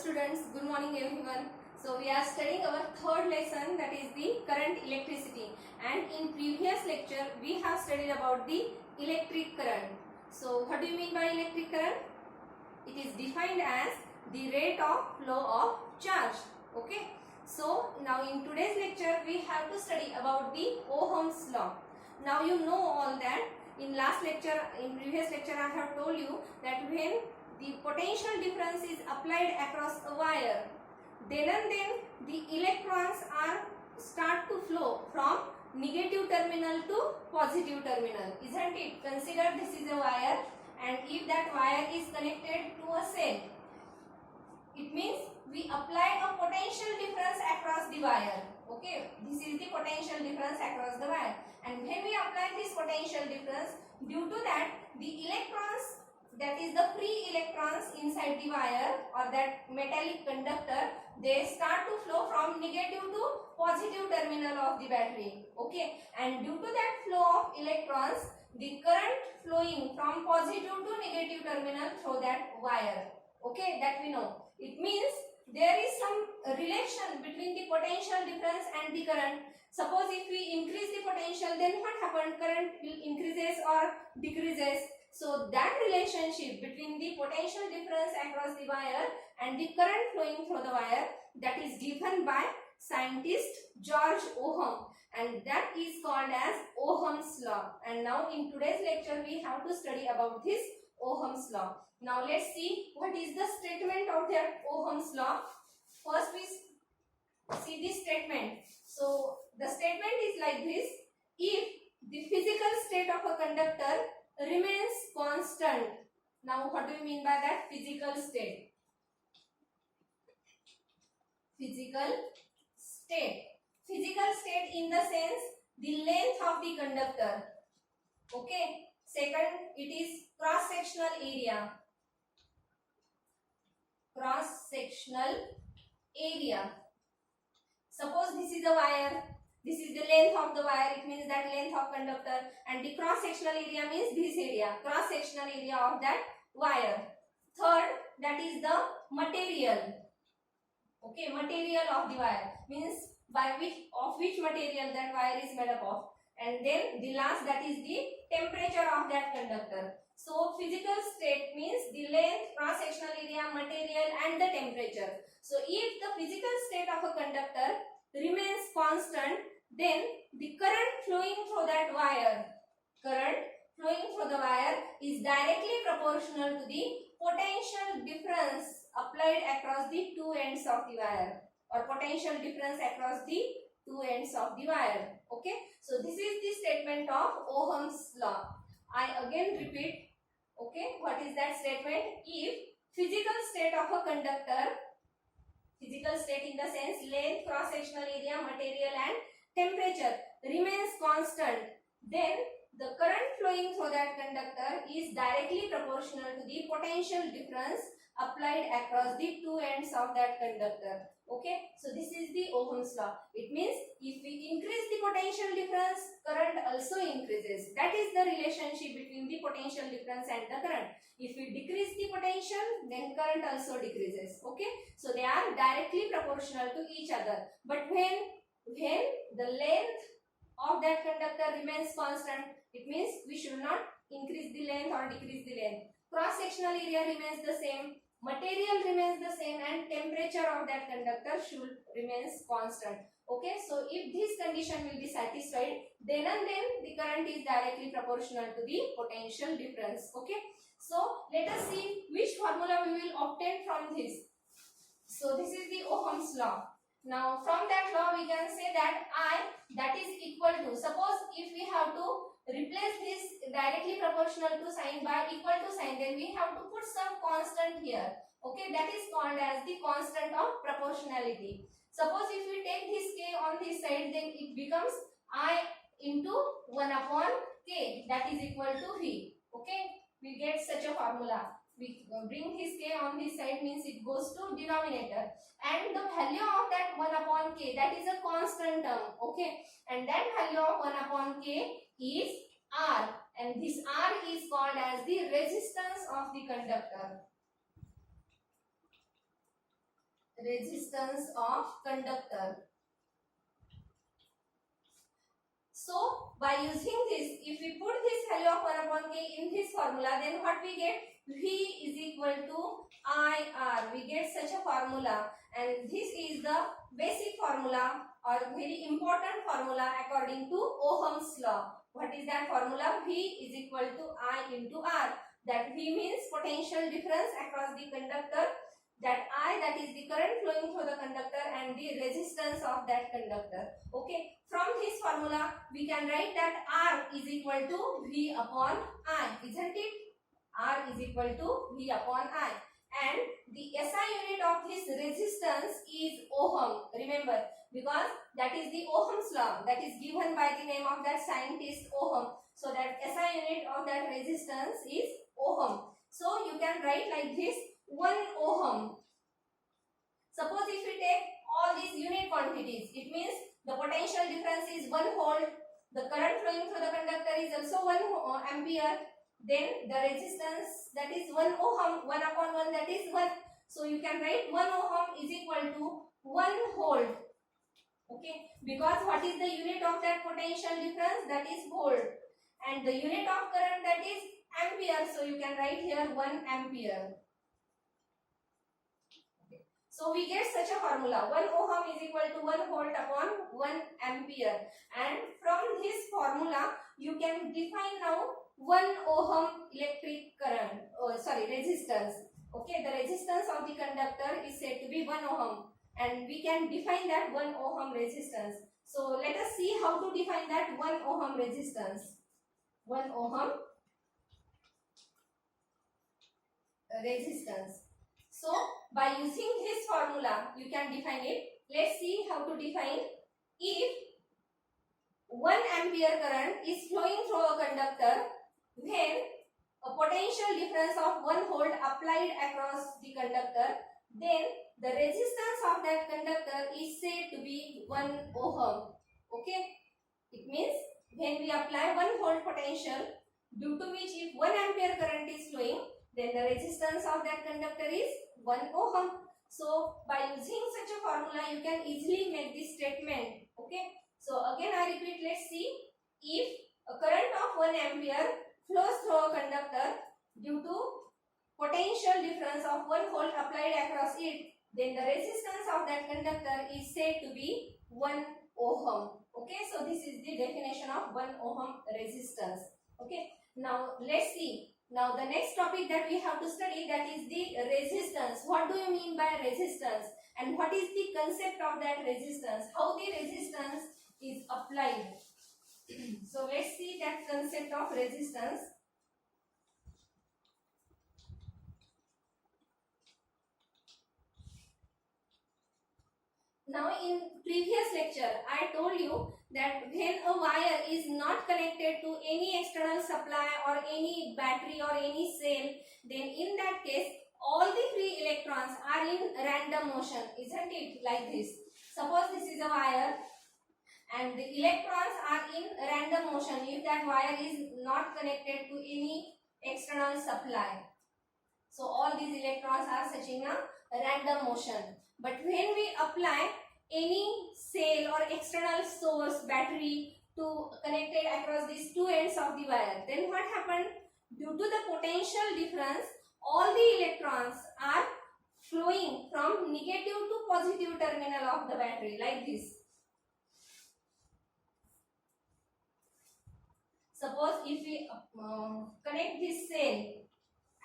students, good morning everyone. So we are studying our third lesson, that is the current electricity, and in previous lecture we have studied about the electric current. So what do you mean by electric current? It is defined as the rate of flow of charge. Okay. So now in today's lecture we have to study about the Ohm's law. Now you know all that. In previous lecture I have told you that when the potential difference is applied across a wire, then and then the electrons start to flow from negative terminal to positive terminal, isn't it? Consider this is a wire, and if that wire is connected to a cell, it means we apply a potential difference across the wire. Okay, this is the potential difference across the wire, and when we apply this potential difference, due to that the electrons, that is the free electrons inside the wire or that metallic conductor, they start to flow from negative to positive terminal of the battery. Okay, and due to that flow of electrons, the current flowing from positive to negative terminal through that wire. Okay, that we know. It means there is some relation between the potential difference and the current. Suppose if we increase the potential, then what happens? Current will increases or decreases. So that relationship between the potential difference across the wire and the current flowing through the wire, that is given by scientist George Ohm, and that is called as Ohm's law. And now in today's lecture we have to study about this Ohm's law. Now let's see what is the statement of that Ohm's law. First we see this statement. So the statement is like this: if the physical state of a conductor remains constant. Now what do you mean by that? Physical state. Physical state. Physical state in the sense the length of the conductor. Okay. Second, it is cross-sectional area. Cross-sectional area. Suppose this is a wire. This is the length of the wire, it means that length of conductor, and the cross-sectional area means this area, cross-sectional area of that wire. Third, that is the material. Okay, material of the wire means by which material that wire is made up of. And then the last, that is the temperature of that conductor. So physical state means the length, cross-sectional area, material and the temperature. So if the physical state of a conductor remains constant, then the current flowing through that wire, is directly proportional to the potential difference applied across the two ends of the wire, or potential difference across the two ends of the wire. Okay, so this is the statement of Ohm's law. I again repeat. Okay, what is that statement? If physical state of a conductor, physical state in the sense length, cross-sectional area, material and temperature remains constant, then the current flowing through that conductor is directly proportional to the potential difference applied across the two ends of that conductor. Okay, so this is the Ohm's law. It means if we increase the potential difference, current also increases. That is the relationship between the potential difference and the current. If we decrease the potential, then current also decreases. Okay, so they are directly proportional to each other. But when the length of that conductor remains constant, it means we should not increase the length or decrease the length. Cross-sectional area remains the same, material remains the same, and temperature of that conductor should remains constant. Okay, so if this condition will be satisfied, then and then the current is directly proportional to the potential difference. Okay, so let us see which formula we will obtain from this. So this is the Ohm's law. Now from that law we can say that I, that is equal to, suppose if we have to replace this directly proportional to sign by equal to sign, then we have to put some constant here. Okay, that is called as the constant of proportionality. Suppose if we take this k on this side, then it becomes I into 1 upon k, that is equal to V. Okay, we get such a formula. We bring this k on this side, means it goes to denominator, and the value of that 1 upon k, that is a constant term. Okay, and that value of 1 upon k is R, and this R is called as the resistance of the conductor. resistance of conductor. So by using this, if we put this value of 1 upon k in this formula, then what we get? V is equal to IR. We get such a formula, and this is the basic formula or very important formula according to Ohm's law. What is that formula? V is equal to I into R. That V means potential difference across the conductor. That I, that is the current flowing through the conductor, and the resistance of that conductor. Okay. From this formula, we can write that R is equal to V upon I, isn't it? R is equal to V upon I. And the SI unit of this resistance is Ohm. Remember, because that is the Ohm's law that is given by the name of that scientist Ohm. So that SI unit of that resistance is Ohm. So you can write like this: 1 Ohm. Suppose if we take all these unit quantities, it means the potential difference is 1 volt. The current flowing through the conductor is also 1 ampere. Then the resistance, that is 1 ohm, 1 upon 1, that is 1. So you can write 1 ohm is equal to 1 volt. Okay, because what is the unit of that potential difference? That is volt. And the unit of current, that is ampere. So you can write here 1 ampere. So we get such a formula: 1 ohm is equal to 1 volt upon 1 ampere. And from this formula, you can define now 1 ohm electric current, resistance. Okay, the resistance of the conductor is said to be 1 ohm, and we can define that 1 ohm resistance. So let us see how to define that 1 ohm resistance. 1 ohm resistance. So by using this formula, you can define it. Let's see how to define. If 1 ampere current is flowing through a conductor, then a potential difference of 1 volt applied across the conductor, then the resistance of that conductor is said to be 1 ohm. Okay, it means when we apply 1 volt potential, due to which if 1 ampere current is flowing, then the resistance of that conductor is 1 ohm. So by using such a formula, you can easily make this statement. Okay, so again I repeat, let's see. If a current of 1 ampere flows through a conductor, due to potential difference of 1 volt applied across it, then the resistance of that conductor is said to be 1 ohm. Okay, so this is the definition of 1 ohm resistance. Okay, now let's see. Now the next topic that we have to study, that is the resistance. What do you mean by resistance, and what is the concept of that resistance? How the resistance is applied? So let's see that concept of resistance. Now in previous lecture, I told you that when a wire is not connected to any external supply or any battery or any cell, then in that case, all the free electrons are in random motion, isn't it? Like this. Suppose this is a wire and the electrons are in random motion if that wire is not connected to any external supply. So all these electrons are such in a random motion. But when we apply any cell or external source, battery, to connect it across these two ends of the wire, then what happened? Due to the potential difference, all the electrons are flowing from negative to positive terminal of the battery, like this. Suppose if we connect this cell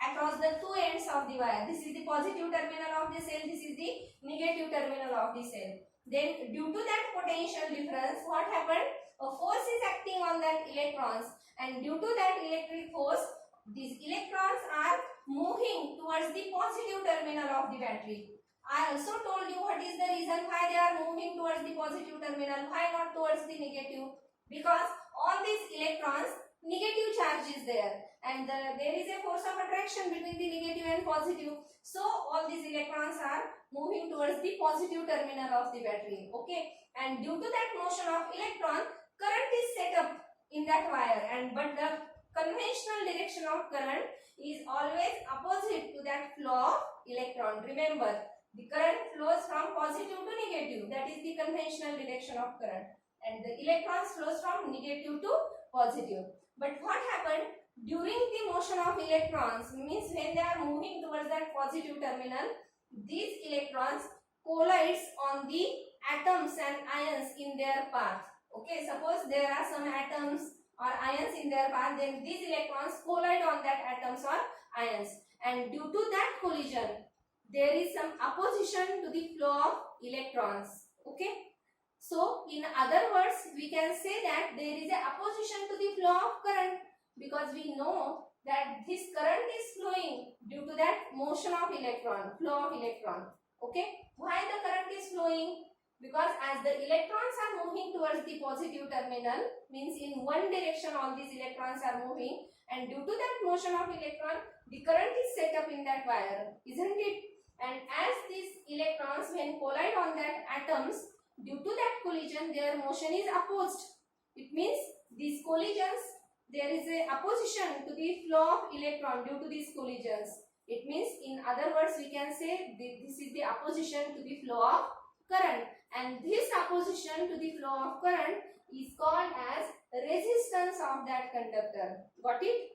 across the two ends of the wire, this is the positive terminal of the cell, this is the negative terminal of the cell. Then due to that potential difference, what happened? A force is acting on that electrons, and due to that electric force, these electrons are moving towards the positive terminal of the battery. I also told you what is the reason why they are moving towards the positive terminal, why not towards the negative? Because on these electrons, negative charge is there, and there is a force of attraction between the negative and positive. So all these electrons are moving towards the positive terminal of the battery. Okay, and due to that motion of electron, current is set up in that wire, and but the conventional direction of current is always opposite to that flow of electron. Remember, The current flows from positive to negative. That is the conventional direction of current. And the electrons flows from negative to positive. But what happened during the motion of electrons, means when they are moving towards that positive terminal, these electrons collides on the atoms and ions in their path. Okay, suppose there are some atoms or ions in their path, then these electrons collide on that atoms or ions, and due to that collision there is some opposition to the flow of electrons. Okay, so in other words we can say that there is a opposition to the flow of current, because we know that this current is flowing due to that motion of electron, flow of electron. Okay, why the current is flowing? Because as the electrons are moving towards the positive terminal, means in one direction all these electrons are moving, and due to that motion of electron the current is set up in that wire, isn't it? And as these electrons when collide on that atoms, due to that collision their motion is opposed. It means these collisions, there is a opposition to the flow of electron due to these collisions. It means in other words we can say this is the opposition to the flow of current, and this opposition to the flow of current is called as resistance of that conductor. Got it?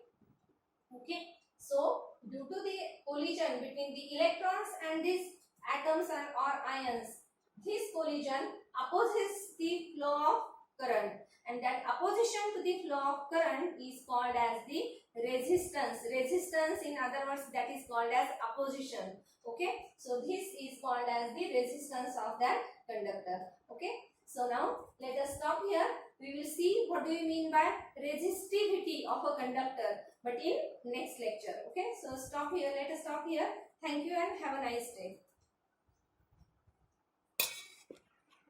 Okay, so due to the collision between the electrons and these atoms or ions, this collision opposes the flow of current, and that opposition to the flow of current is called as the resistance. Resistance, in other words, that is called as opposition. Okay, so this is called as the resistance of that conductor. Okay, so now let us stop here. We will see what do you mean by resistivity of a conductor, but in next lecture. Okay, so stop here. Let us stop here. Thank you and have a nice day.